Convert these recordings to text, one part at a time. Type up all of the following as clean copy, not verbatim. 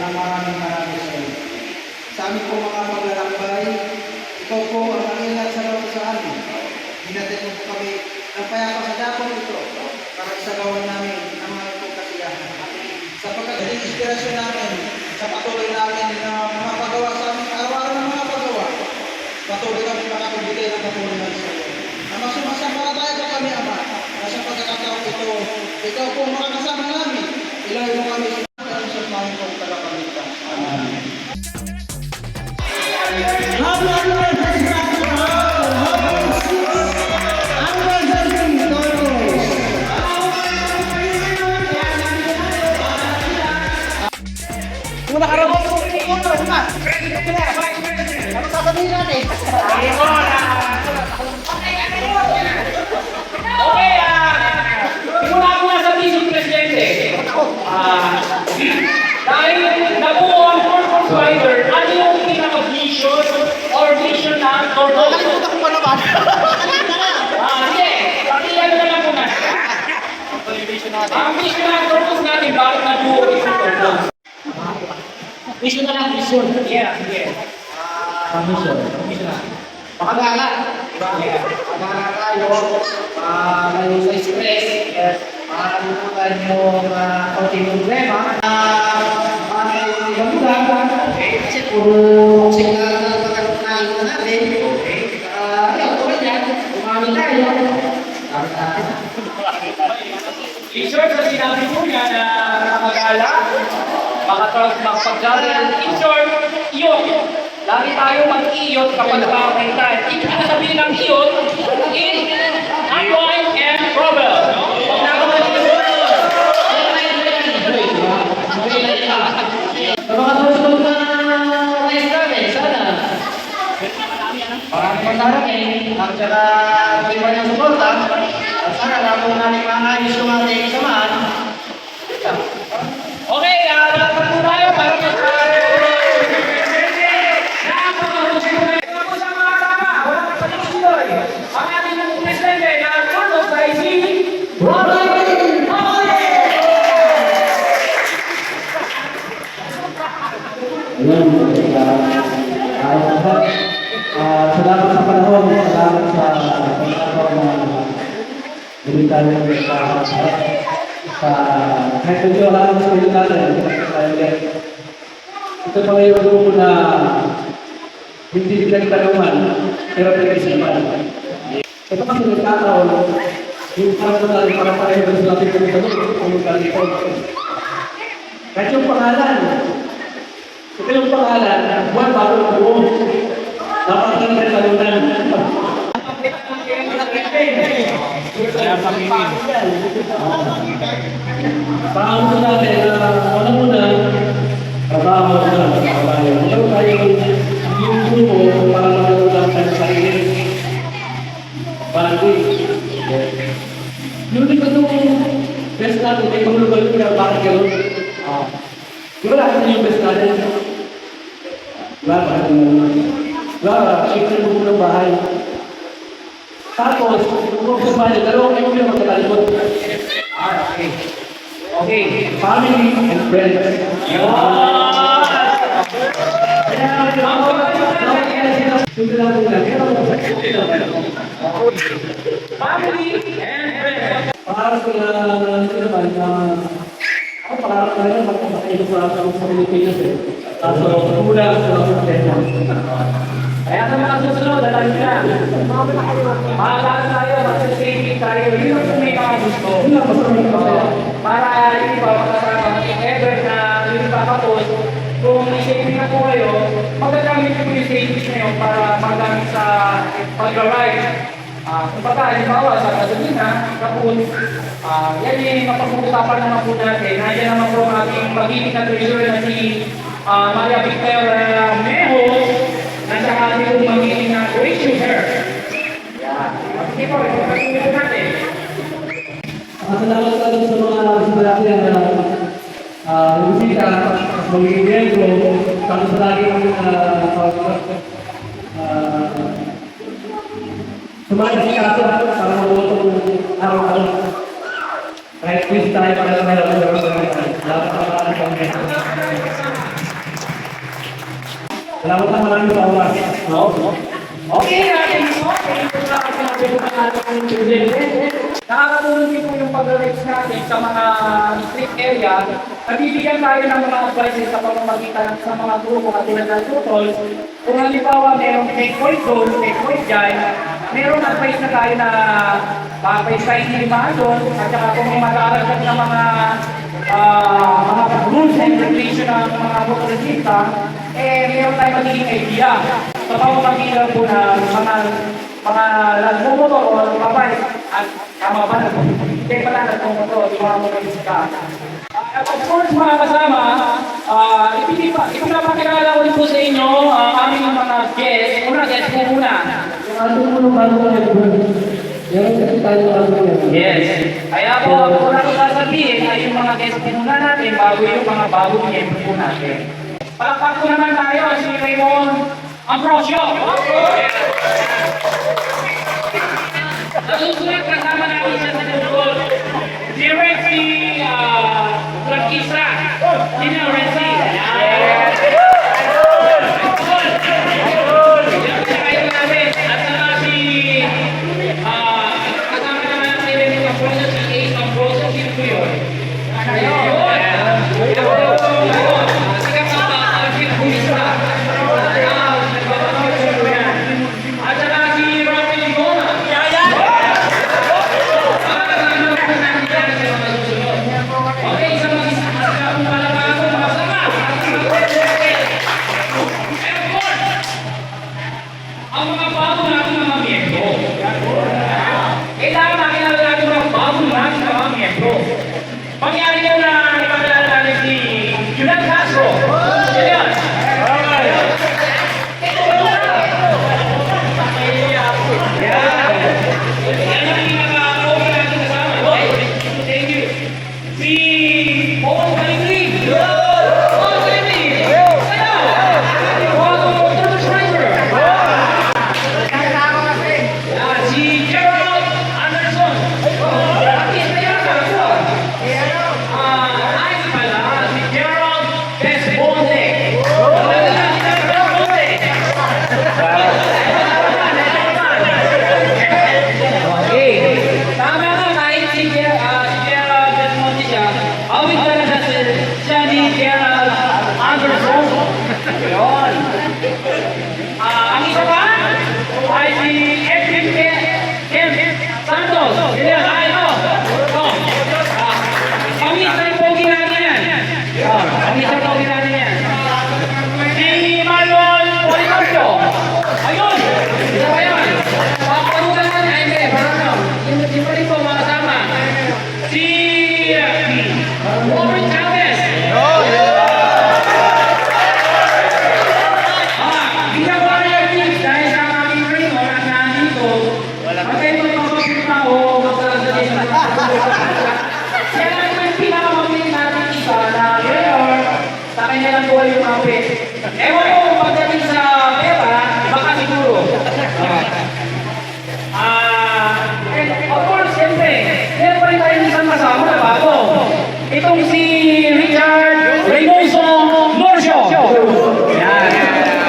ng maraming sa iyo. Sa amin po mga paglalakbay, ikaw po ang nangilat sa bawat sa amin. Hinatid mo po kami ng payapa sa dapong ito para isagawan namin ang mga itong kasiyahan. Sapagkat ang inspirasyon namin sa patuloy namin na mga paggawa sa amin, araw-araw ng mga paggawa, patuloy kami makapagbigay ng katulungan sa iyo. Ang masumasampalataya po kami, Ama, na sa pagkakataon ito, ikaw po ang makakasama namin. Ilayo mo kami sa namin po tagapagligtas. Amen. Kung nakarabot ko rin yung motor, ma. Ano sasabihin natin? Okay, mula ko na sabihin si Presidente. Dahil nabuo ang purpose rider, ano yung pinaka-vision or vision na purpose? Nakalimutan ko pa naman. Hindi, pakiyan na lang muna. Ang vision na purpose natin, bakit nabuo yung purpose? Vision na lang, vision. Yeah. Vision. Pakagala. Diba? Pakagala tayo. Kayo sa stress. Yes. Makakalimutan yung konting problema. May gamutan. Kasi puro signal na pagkakain na natin. Ayaw, tulad yan. Kumamin tayo. In-short sa sinabi mo yan na nakagala, makapag-travel. In-short, iyot. Lagi tayo mag-iyot kapag makakay tayo. Ibig sabihin ng iyot, unwind and travel. Huwag na ako Sa mga susunod na race namin, sana maraming darating at saka iba niyang suporta at sana lalo namin maayos yung ating samahan. Okay, dapat po tayo para ang ating presidente na Carlos ay si Ronald Hawley! Salamat sa panahon, salamat sa pagkakataon na binigyan ng sa kahit medyo alam sa pinyo natin, ito pa ngayon ko na hindi pinagtanungan, pero pinag-isipan. Ito kasi nagkataon, yung parang natin para pareho sa natin pinagtanong kung yung kalipon. Kahit yung pangalan, ito yung pangalan, buwan bago na buo. Dapat lang may talunan. Paano natin, wala muna, trabaho na, wala tayo yung grupo para matulungan sa sarili. Bandi. Yun din ba itong best natin, may panglugan yung bakit gano'n? Di ba natin yung best natin? Wala, siyempre mo ng bahay. Tapos, kung sa bahay, dalawang kayo yung magkakalimot. Okay. Okay. Family and friends. Family and friends. Pangarap ko na naman ako pangarap ko na magkakailan sa Pilipinas eh. Kaso, kulang sa mga Kaya sa mga susunod, alam nyo na. Makakala tayo, mag-saving tayo. Yun ang may mga gusto. Para hindi pa makasama if ever na hindi pa kapos, kung may-saving na po kayo, magagamit ko yung savings na yun para magamit sa pag-ride. Kung baka, halimbawa sa gasolina, kapun, yan yung mapag-uusapan naman po natin. Nandiyan naman po ang ating magiging na treasurer na si Maria Victor Mejo, na saka ating magiging na treasurer. Yan. Sige po, ipagpatuloy po natin. Salamat sa mga bisita na bisita, magiging miyembro, tapos sa laging sumali sa kaso para mabuto araw-araw. Kahit quiz tayo para sa mga dapat Salamat na maraming sa oras. Okay, thank you po. Thank you sa sinabi po ng ating president. Nakakatulong din po yung pag-relax natin sa mga street area. Nabibigyan tayo ng mga advices sa pamamagitan sa mga grupo katulad ng tutol. Kung halimbawa merong take point doon, take point dyan, merong advice na tayo na papay-sign yung mga doon, at saka kung may mag-aaragdag na mga rules and regulation ng mga motorisita, meron tayo magiging idea sa pamamagitan po ng mga nagmumotor o nagmabike at tama ba na po? Hindi pala nagmumotor, yung mga motorisita. Of course, mga kasama, ipinapakilala ko rin po sa inyo ang aming mga guests. Una, guest po muna. Yung ating unang bago na meron kasi tayo bago na Yes. Kaya po, kung ano sasabihin ay yung mga guest po muna natin bago yung mga bagong miyembro po natin. Palakpak po naman tayo si Raymond Ambrosio. Nasusunod kasama natin siya sa Google. Si Renzi Blanquista. Sino Renzi? At saka si kasama naman natin yung Ambrosio, si Ace Ambrosio. Sino po yun? At saka si Rafael Ligona. Okay, isa mag-isa kung palabas ko, makasama. And of course, ang mga bago natin mga miyembro. Kailangan makilala natin mga bago natin mga miyembro. Pangyari nyo na ipakilala natin si Julian Castro. Julian! Yan yung pinaka-okay natin kasama. Thank you. Si Paul Caligri. Paul Caligri. Sayo. Paul Schreiber. Si Gerald Anderson. Artista yata. Ay, pala. Si Gerald Desbonde. Okay. Tama nga, kahit si Gerald Desmonte siya, awit talaga siya ni Gerald Anderson. Yun. Ang isa pa ay si Edwin Kemp Santos. Yan, ano? Pamisay pogi natin yan. Pamisay pogi natin yan. Si Manuel Policarpio. Ayun! Isa pa yan. Paparugan natin. Ay, hindi. Parang yung pa rin po mga kasama. Si Warren Chavez. Bilang warrior teams, dahil sa aming ring o at nandito, magkayo magpapasita o magsasabi sa mga siya lang yung pinakamamili natin isa na mayor, sa kanya lang buhay yung mapit. Ewan ko kung pagdating sa pera, baka siguro. And of course, siyempre, meron pa rin tayong isang kasama na bago. Itong si Richard Reynoso Norcio. Yan.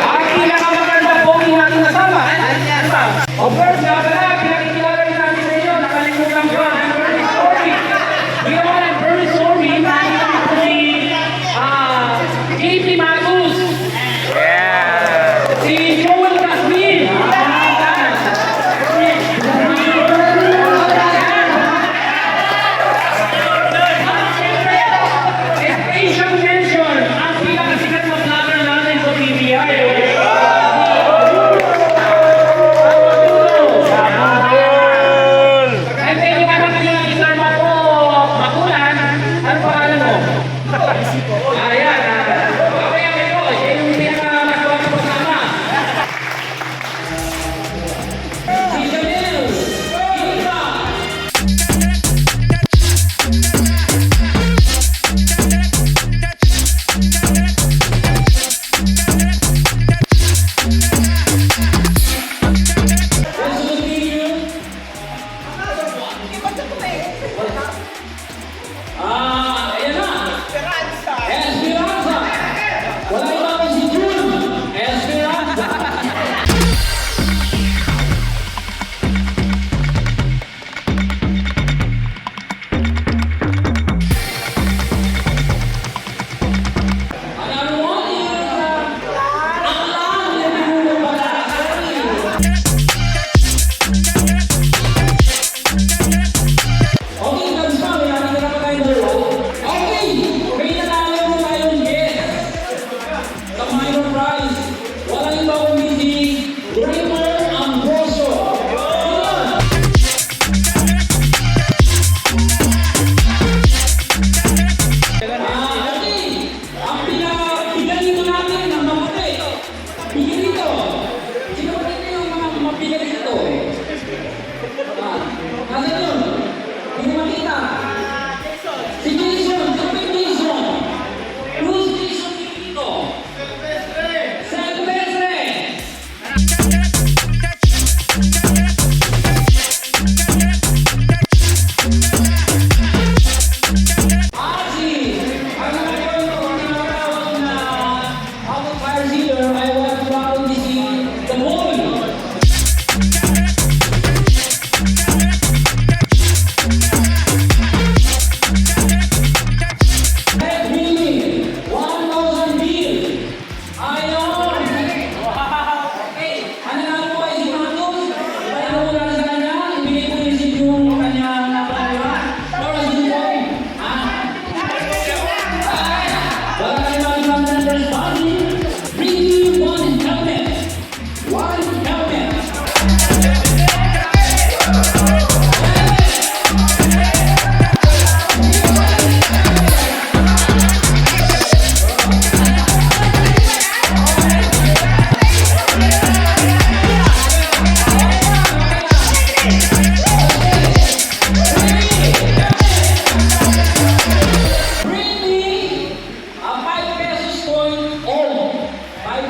Ang pinakamagandang pogi natin kasama. Of course, nga pala, pinakikilala rin natin sa inyo, nakalimutan ko ang very sorry. We all are very sorry. Si JP Magus. Yeah.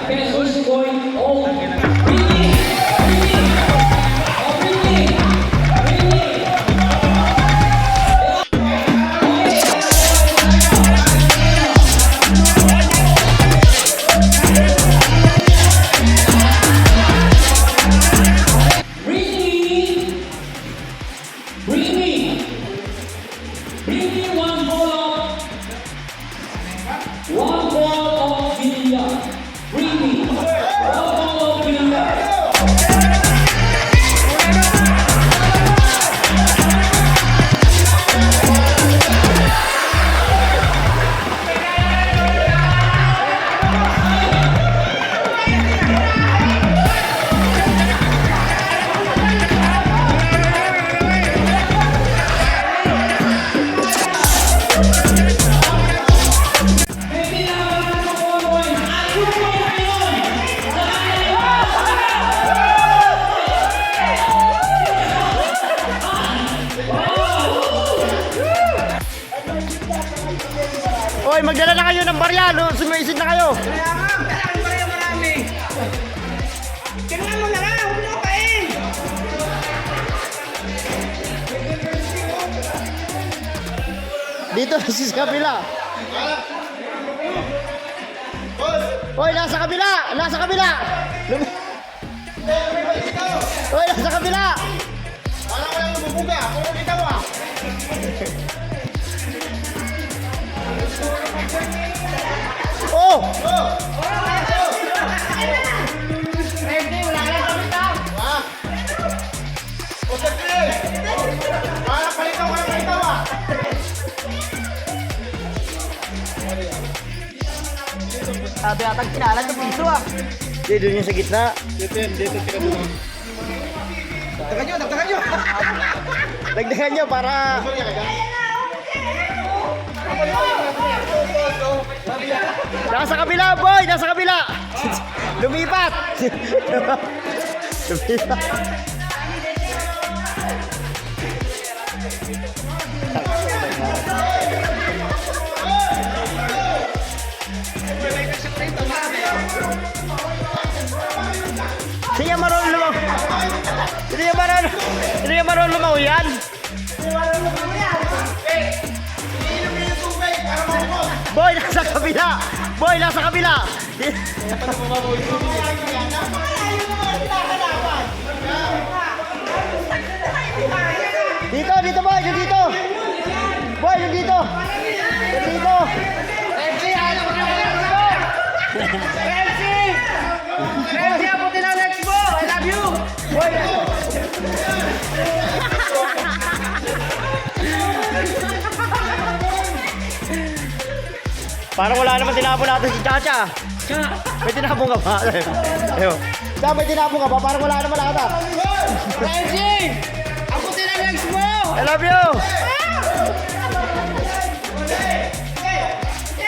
pesos coin o ringgit. Ringgit. O ringgit. Ringgit. Bring me one ball of billiard. Bring me one ball of billiard. Hoy, magdala na kayo ng barya, no? Sumisid na kayo. Dito sa kabila. Hoy, nasa kabila! Nasa kabila! Hoy, nasa kabila! Parang walang nabubuga. Puro bitaw ah. Oh! Ready, wala ka lang bitaw. O, sige! Parang palitaw ka ng palitaw ah. Sabi atang kinala ng piso ah. Dito yung sa gitna. Dagdagan nyo! Dagdagan nyo para... Nasa kabila, boy! Nasa kabila! Lumipat! Lumipat! Hindi niya marunong lumaw. Hindi niya marunong lumaw yan. Boy, nasa kabila! Boy, nasa kabila! Dito, dito boy, dito! Boy, dito! Dito! Ready, abutin ang legs mo. I love you. Boy! Parang wala naman tinapon natin si Chacha. May tinapon ka ba? Ayun. Cha, may tinapon ka ba? Parang wala naman ata. Ready, abutin ang legs mo. I love you!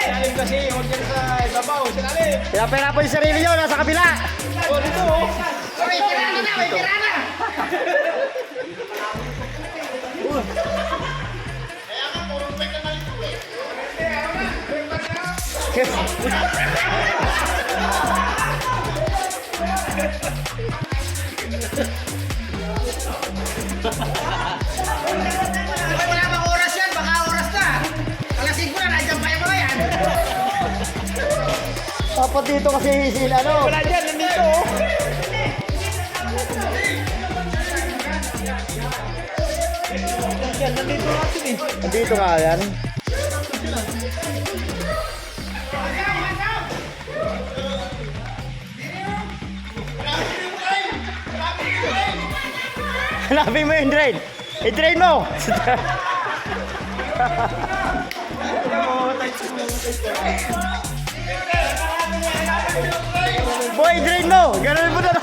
Lalim kasi, huwag yan sa ibabaw, sa lalim. Pinapera po yung sarili nyo, nasa kabila. O, dito o. May kirana na, may kirana. Wala bang oras yan? Baka oras na. Alas 5 na, nandiyan pa yung mga yan. Dapat dito kasi sila, ano? Wala dyan, nandito o. Yan, nandito natin eh. Nandito nga yan. Hanapin mo yung drain. I-drain mo! Boy, i-drain mo! Ganun mo na.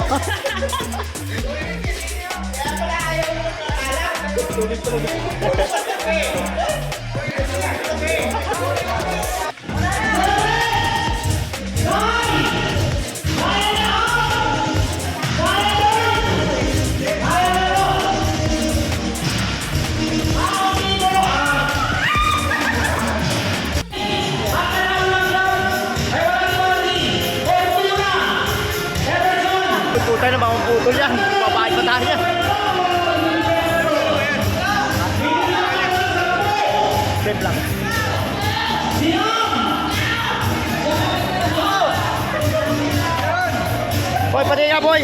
Puta na bang putol yan. Babae pa tayo yan. Trip lang. Boy, pati nga boy.